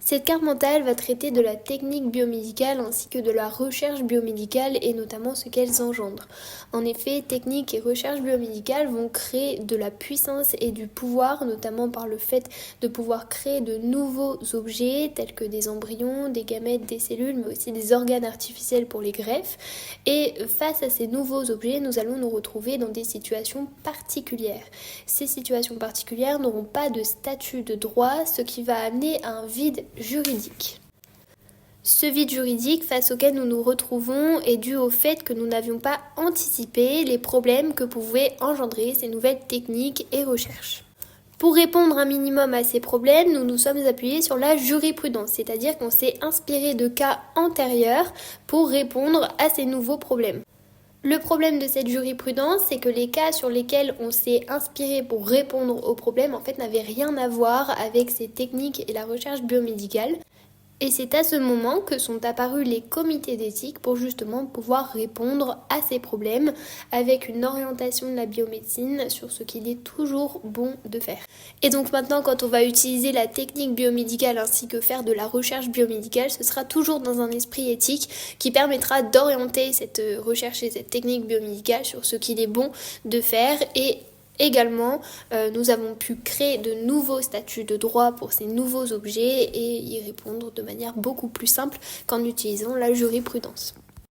Cette carte mentale va traiter de la technique biomédicale ainsi que de la recherche biomédicale et notamment ce qu'elles engendrent. En effet, technique et recherche biomédicale vont créer de la puissance et du pouvoir, notamment par le fait de pouvoir créer de nouveaux objets tels que des embryons, des gamètes, des cellules, mais aussi des organes artificiels pour les greffes. Et face à ces nouveaux objets, nous allons nous retrouver dans des situations particulières. Ces situations particulières n'auront pas de statut de droit, ce qui va amener à un vide juridique. Ce vide juridique face auquel nous nous retrouvons est dû au fait que nous n'avions pas anticipé les problèmes que pouvaient engendrer ces nouvelles techniques et recherches. Pour répondre un minimum à ces problèmes, nous nous sommes appuyés sur la jurisprudence, c'est-à-dire qu'on s'est inspiré de cas antérieurs pour répondre à ces nouveaux problèmes. Le problème de cette jurisprudence, c'est que les cas sur lesquels on s'est inspiré pour répondre aux problèmes, en fait, n'avaient rien à voir avec ces techniques et la recherche biomédicale. Et c'est à ce moment que sont apparus les comités d'éthique pour justement pouvoir répondre à ces problèmes avec une orientation de la biomédecine sur ce qu'il est toujours bon de faire. Et donc maintenant, quand on va utiliser la technique biomédicale ainsi que faire de la recherche biomédicale, ce sera toujours dans un esprit éthique qui permettra d'orienter cette recherche et cette technique biomédicale sur ce qu'il est bon de faire. Et également, nous avons pu créer de nouveaux statuts de droit pour ces nouveaux objets et y répondre de manière beaucoup plus simple qu'en utilisant la jurisprudence.